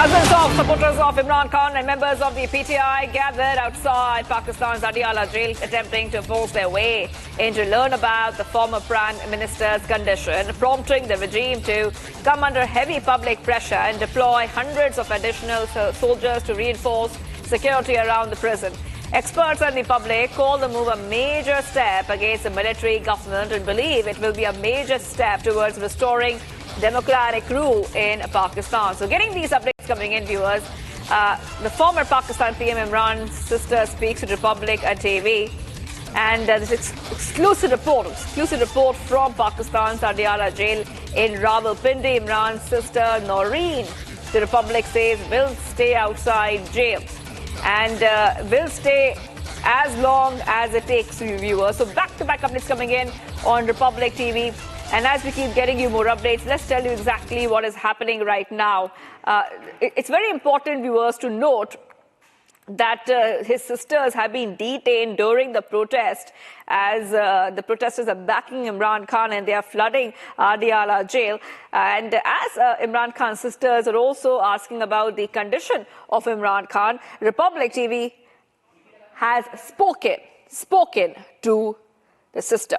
Thousands of supporters of Imran Khan and members of the PTI gathered outside Pakistan's Adiala jail, attempting to force their way in to learn about the former Prime Minister's condition, prompting the regime to come under heavy public pressure and deploy hundreds of additional soldiers to reinforce security around the prison. Experts and the public call the move a major step against the military government and believe it will be a major step towards restoring democratic rule in Pakistan. So getting these updates coming in, viewers, the former Pakistan PM Imran's sister speaks to Republic TV, and this exclusive report from Pakistan's Adiala jail in Rawalpindi. Imran's sister Noreen, the Republic says, will stay outside jail and will stay as long as it takes, viewers. So back-to-back updates coming in on Republic TV. And as we keep getting you more updates, let's tell you exactly what is happening right now. It's very important, viewers, to note that his sisters have been detained during the protest as the protesters are backing Imran Khan and they are flooding Adiala jail. And as Imran Khan's sisters are also asking about the condition of Imran Khan, Republic TV has spoken to the sister.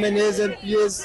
MNAs MPAs,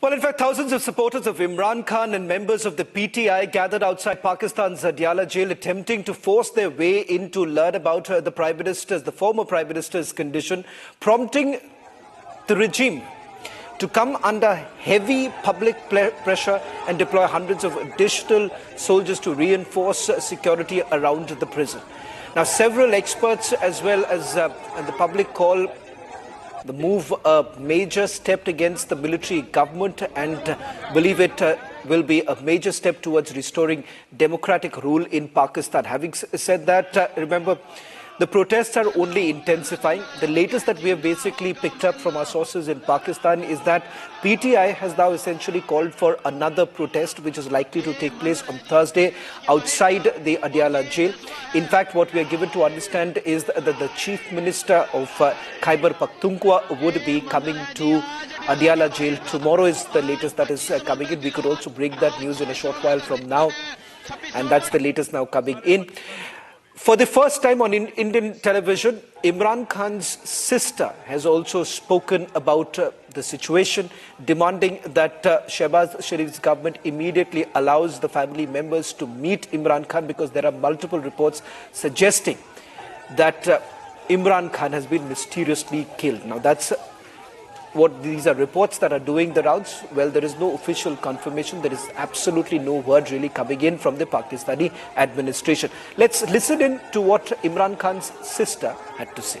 Well, in fact, thousands of supporters of Imran Khan and members of the PTI gathered outside Pakistan's Adiala jail, attempting to force their way in to learn about the former Prime Minister's condition, prompting the regime to come under heavy public pressure and deploy hundreds of additional soldiers to reinforce security around the prison. Now, several experts as well as the public call the move a major step against the military government and believe it will be a major step towards restoring democratic rule in Pakistan. Having said that, remember, the protests are only intensifying. The latest that we have basically picked up from our sources in Pakistan is that PTI has now essentially called for another protest which is likely to take place on Thursday outside the Adiala jail. In fact, what we are given to understand is that the Chief Minister of Khyber Pakhtunkhwa would be coming to Adiala jail. Tomorrow is the latest that is coming in. We could also break that news in a short while from now. And that's the latest now coming in. For the first time on Indian television, Imran Khan's sister has also spoken about the situation, demanding that Shehbaz Sharif's government immediately allows the family members to meet Imran Khan because there are multiple reports suggesting that Imran Khan has been mysteriously killed. Now, that's what these are reports that are doing the rounds. Well, there is no official confirmation. There is absolutely no word really coming in from the Pakistani administration. Let's listen in to what Imran Khan's sister had to say.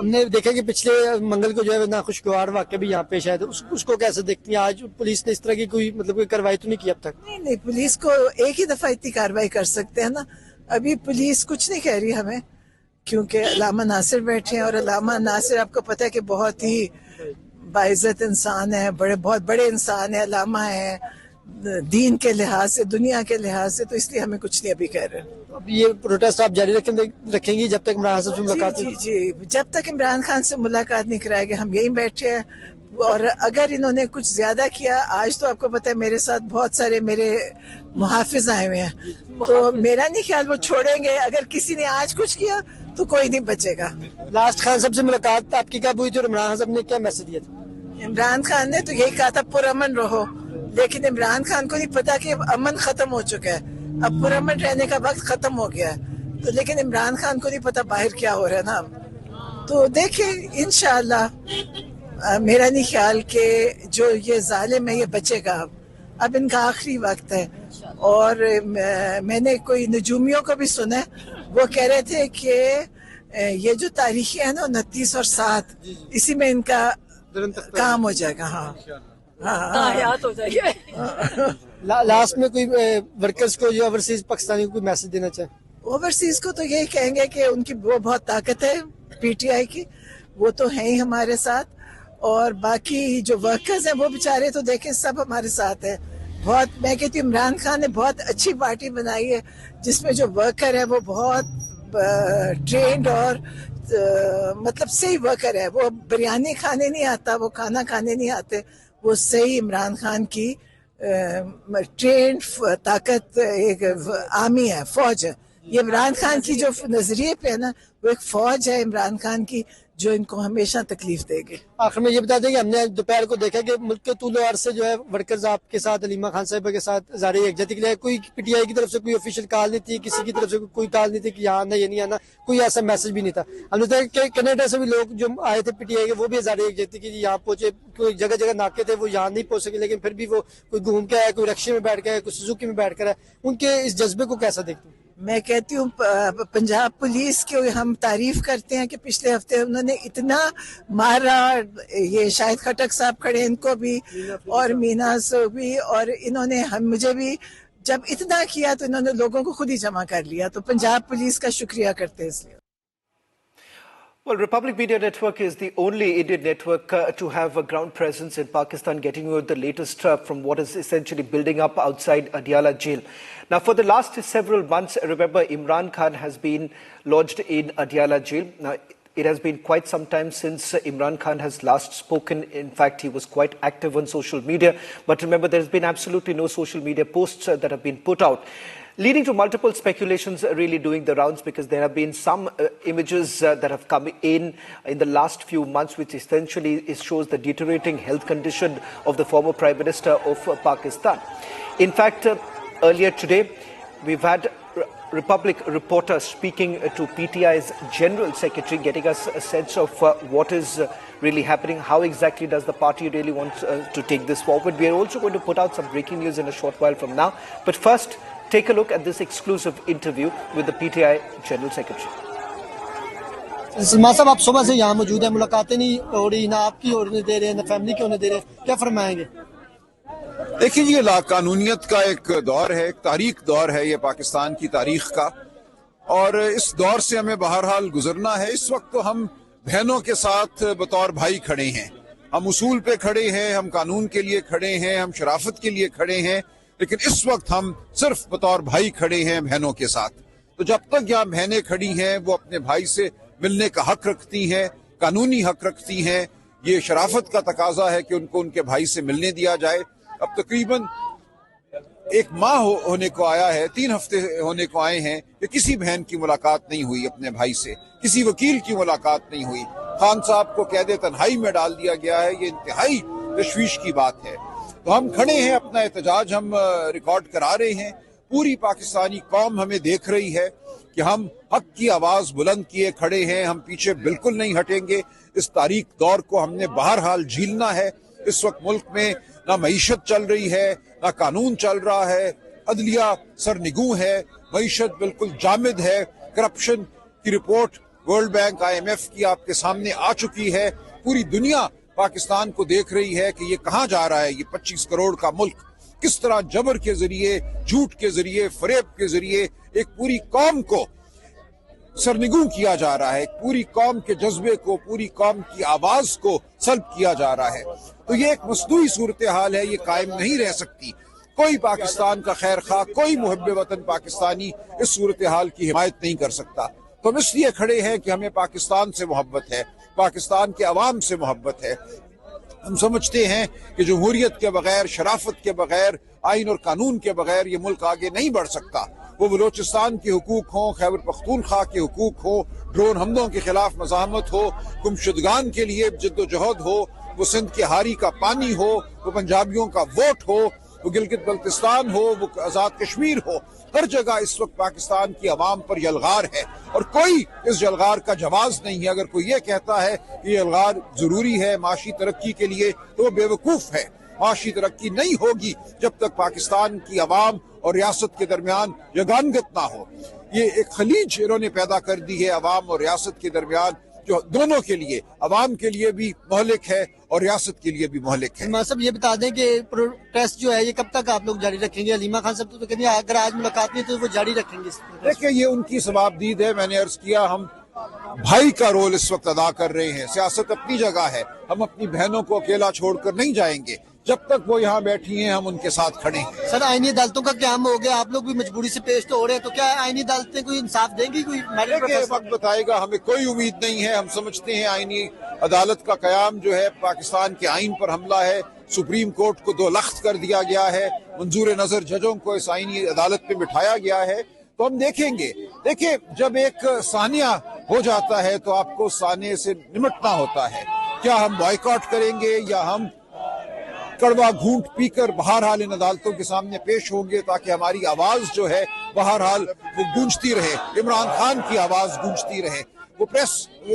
ہم نے دیکھا کہ پچھلے منگل کو جو ہے ناخوشگوار واقعہ بھی یہاں پیش آیا تھا، اس کو کیسے دیکھتی ہیں؟ آج پولیس نے اس طرح کی کوئی کارروائی تو نہیں کی اب تک؟ نہیں پولیس کو ایک ہی دفعہ اتنی کاروائی کر سکتے ہیں نا. ابھی پولیس کچھ نہیں کہہ رہی ہمیں، کیونکہ علامہ ناصر بیٹھے ہیں، اور علامہ ناصر آپ کو پتہ ہے کہ بہت ہی باعزت انسان ہے، بہت بڑے انسان ہے، علامہ ہے دین کے لحاظ سے، دنیا کے لحاظ سے، تو اس لیے ہمیں کچھ نہیں ابھی کہہ رہے. اب یہ پروٹیسٹ آپ جاری رکھیں گی جب تک عمران خان سے ملاقات؟ جی جب تک عمران خان سے ملاقات نہیں کرائے گے ہم یہیں بیٹھے ہیں. اور اگر انہوں نے کچھ زیادہ کیا، آج تو آپ کو پتہ ہے میرے ساتھ بہت سارے میرے محافظ آئے ہوئے ہیں، تو میرا نہیں خیال وہ چھوڑیں گے. اگر کسی نے آج کچھ کیا تو کوئی نہیں بچے گا. لاسٹ خان صاحب سے ملاقات آپ کی کب ہوئی تھی اور عمران خان صاحب نے کیا میسج دیا تھا؟ عمران خان نے تو یہی کہا تھا پرامن رہو، لیکن عمران خان کو نہیں پتا کہ امن ختم ہو چکا ہے، اب پرامن رہنے کا وقت ختم ہو گیا ہے. تو لیکن عمران خان کو نہیں پتا باہر کیا ہو رہا ہے نا. تو دیکھیں انشاءاللہ، میرا نہیں خیال کہ جو یہ ظالم ہے یہ بچے گا. اب ان کا آخری وقت ہے. اور میں نے کوئی نجومیوں کو بھی سنا ہے، وہ کہہ رہے تھے کہ یہ جو تاریخیں ہیں نا 29 اور 7، اسی میں ان کا کام ہو جائے گا. حیات ہو جائے گا. لاسٹ میں کوئی ورکرز کو جو اوورسیز پاکستانی کو کوئی میسج دینا چاہیں؟ اوورسیز کو تو یہی کہیں گے کہ ان کی وہ بہت طاقت ہے پی ٹی آئی کی، وہ تو ہیں ہی ہمارے ساتھ. اور باقی جو ورکرز ہیں وہ بیچارے تو دیکھیں سب ہمارے ساتھ ہیں. بہت میں کہتی ہوں عمران خان نے بہت اچھی پارٹی بنائی ہے جس میں جو ورکر ہے وہ بہت ٹرینڈ اور مطلب صحیح ورکر ہے. وہ بریانی کھانے نہیں آتا، وہ کھانا کھانے نہیں آتے، وہ صحیح عمران خان کی ٹرینڈ طاقت ایک آرمی ہے، فوج ہے. یہ عمران خان کی جو نظریے پہ ہے نا، وہ ایک فوج ہے عمران خان کی جو ان کو ہمیشہ تکلیف دے گی. آخر میں یہ بتا دیں کہ ہم نے دوپہر کو دیکھا کہ ملک کے طول و عرض سے جو ہے ورکرز آپ کے ساتھ، علیمہ خان صاحبہ کے ساتھ اظہار یکجہتی کے لیے کوئی پی ٹی آئی کی طرف سے کوئی آفیشیل کال نہیں تھی، کسی کی طرف سے کوئی کال نہیں تھی کہ یہاں آنا یا نہیں آنا، کوئی ایسا میسج بھی نہیں تھا. ہم نے دیکھا کہ کینیڈا سے بھی لوگ جو آئے تھے پی ٹی آئی کے وہ بھی اظہار یکجہتی کی یہاں پہنچے. کوئی جگہ جگہ ناکے تھے وہ یہاں نہیں پہنچ سکے، لیکن پھر بھی وہ کوئی گھوم کے آیا، کوئی رکشے میں بیٹھ کے آیا، کوئی سوزوکی میں بیٹھ کر آیا. ان کے اس جذبے کو کیسا دیکھتے ہیں؟ میں کہتی ہوں پنجاب پولیس کی ہم تعریف کرتے ہیں کہ پچھلے ہفتے انہوں نے اتنا مارا. یہ شاہد خٹک صاحب کھڑے، ان کو بھی، اور مینا سے بھی، اور انہوں نے مجھے بھی جب اتنا کیا تو انہوں نے لوگوں کو خود ہی جمع کر لیا. تو پنجاب پولیس کا شکریہ کرتے ہیں اس لیے. Well, Republic Media Network is the only Indian network to have a ground presence in Pakistan, getting you the latest from what is essentially building up outside Adiala jail. Now, for the last several months, remember, Imran Khan has been lodged in Adiala jail. Now, it has been quite some time since Imran Khan has last spoken. In fact, he was quite active on social media. But remember, there's been absolutely no social media posts that have been put out, leading to multiple speculations really doing the rounds, because there have been some images that have come in the last few months, which essentially shows the deteriorating health condition of the former Prime Minister of Pakistan. In fact, earlier today, we've had Republic reporter speaking to PTI's General Secretary, getting us a sense of what is really happening, how exactly does the party really want to take this forward. We are also going to put out some breaking news in a short while from now. But first, take a look at this exclusive interview with the PTI General Secretary. Salman صاحب، آپ صبح سے یہاں موجود ہیں، ملاقاتیں نہیں ہو رہی، نہ آپ کی ہونے دے رہے، نہ فیملی کی ہونے دے رہے، کیا فرمائیں گے؟ دیکھیں، یہ لا قانونیت کا ایک دور ہے، ایک تاریخ دور ہے یہ پاکستان کی تاریخ کا، اور اس دور سے ہمیں بہرحال گزرنا ہے. اس وقت تو ہم بہنوں کے ساتھ بطور بھائی کھڑے ہیں، ہم اصول پہ کھڑے ہیں، ہم قانون کے لیے کھڑے ہیں، ہم شرافت کے لیے کھڑے ہیں، لیکن اس وقت ہم صرف بطور بھائی کھڑے ہیں بہنوں کے ساتھ. تو جب تک یہاں بہنیں کھڑی ہیں، وہ اپنے بھائی سے ملنے کا حق رکھتی ہیں، قانونی حق رکھتی ہیں. یہ شرافت کا تقاضا ہے کہ ان کو ان کے بھائی سے ملنے دیا جائے. اب تقریباً 1 ماہ ہونے کو آیا ہے، 3 ہفتے ہونے کو آئے ہیں کہ کسی بہن کی ملاقات نہیں ہوئی اپنے بھائی سے، کسی وکیل کی ملاقات نہیں ہوئی. خان صاحب کو قید تنہائی میں ڈال دیا گیا ہے. یہ انتہائی تشویش کی بات ہے. تو ہم کھڑے ہیں، اپنا احتجاج ہم ریکارڈ کرا رہے ہیں. پوری پاکستانی قوم ہمیں دیکھ رہی ہے کہ ہم حق کی آواز بلند کیے کھڑے ہیں، ہم پیچھے بالکل نہیں ہٹیں گے. اس تاریخ دور کو ہم نے بہرحال جھیلنا ہے. اس وقت ملک میں نہ معیشت چل رہی ہے، نہ قانون چل رہا ہے، عدلیہ سرنگوں ہے، معیشت بالکل جامد ہے. کرپشن کی رپورٹ ورلڈ بینک IMF کی آپ کے سامنے آ چکی ہے. پوری دنیا پاکستان کو دیکھ رہی ہے کہ یہ کہاں جا رہا ہے. یہ 25 کروڑ کا ملک کس طرح جبر کے ذریعے, جھوٹ کے ذریعے, فریب کے ذریعے ایک پوری قوم کو سرنگوں کیا جا رہا ہے, ایک پوری قوم کے جذبے کو, پوری قوم کی آواز کو سلب کیا جا رہا ہے. تو یہ ایک مصنوعی صورتحال ہے, یہ قائم نہیں رہ سکتی. کوئی پاکستان کا خیر خواہ, کوئی محب وطن پاکستانی اس صورتحال کی حمایت نہیں کر سکتا. تو ہم اس لیے کھڑے ہیں کہ ہمیں پاکستان سے محبت ہے, پاکستان کے عوام سے محبت ہے. ہم سمجھتے ہیں کہ جمہوریت کے بغیر, شرافت کے بغیر, آئین اور قانون کے بغیر یہ ملک آگے نہیں بڑھ سکتا. وہ بلوچستان کے حقوق ہوں, خیبر پختونخوا کے حقوق ہو, ڈرون حملوں کے خلاف مزاحمت ہو, گمشدگان کے لیے جد و جہد ہو, وہ سندھ کے ہاری کا پانی ہو, وہ پنجابیوں کا ووٹ ہو, وہ گلگت بلتستان ہو, وہ آزاد کشمیر ہو. ہر جگہ اس وقت پاکستان کی عوام پر یلغار ہے اور کوئی اس یلغار کا جواز نہیں ہے. اگر کوئی یہ کہتا ہے کہ یہ یلغار ضروری ہے معاشی ترقی کے لیے تو وہ بے وقوف ہے. معاشی ترقی نہیں ہوگی جب تک پاکستان کی عوام اور ریاست کے درمیان یگانگت نہ ہو. یہ ایک خلیج انہوں نے پیدا کر دی ہے عوام اور ریاست کے درمیان, جو دونوں کے لیے, عوام کے لیے بھی مہلک ہے اور ریاست کے لیے بھی مہلک ہے. عمران صاحب یہ بتا دیں کہ پروٹیسٹ جو ہے یہ کب تک آپ لوگ جاری رکھیں گے؟ علیمہ خان صاحب تو کہتے ہیں اگر آج ملاقات نہیں تو وہ جاری رکھیں گے. دیکھیں یہ ان کی ثوابدید ہے. میں نے عرض کیا ہم بھائی کا رول اس وقت ادا کر رہے ہیں. سیاست اپنی جگہ ہے, ہم اپنی بہنوں کو اکیلا چھوڑ کر نہیں جائیں گے. جب تک وہ یہاں بیٹھی ہیں ہم ان کے ساتھ کھڑے ہیں. سر آئینی عدالتوں کا قیام ہو گیا, آپ لوگ بھی مجبوری سے پیش تو ہو رہے ہیں, تو کیا آئینی عدالتیں کوئی انصاف دیں گی؟ کوئی وقت بتائے گا. ہمیں کوئی امید نہیں ہے. ہم سمجھتے ہیں آئینی عدالت کا قیام جو ہے پاکستان کے آئین پر حملہ ہے. سپریم کورٹ کو 2 لخت کر دیا گیا ہے, منظور نظر ججوں کو اس آئینی عدالت پہ بٹھایا گیا ہے. تو ہم دیکھیں گے. دیکھیں جب ایک ثانیہ ہو جاتا ہے تو آپ کو ثانیے سے نمٹنا ہوتا ہے. کیا ہم بائیکاٹ کریں گے یا ہم کڑوا گھونٹ پی کر بہرحال ان عدالتوں کے سامنے پیش ہوں گے تاکہ ہماری آواز جو ہے بہرحال وہ گونجتی رہے, عمران خان کی آواز گونجتی رہے. وہ پریس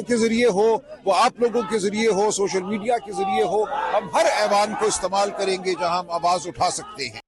کے ذریعے ہو, وہ آپ لوگوں کے ذریعے ہو, سوشل میڈیا کے ذریعے ہو, ہم ہر ایوان کو استعمال کریں گے جہاں ہم آواز اٹھا سکتے ہیں.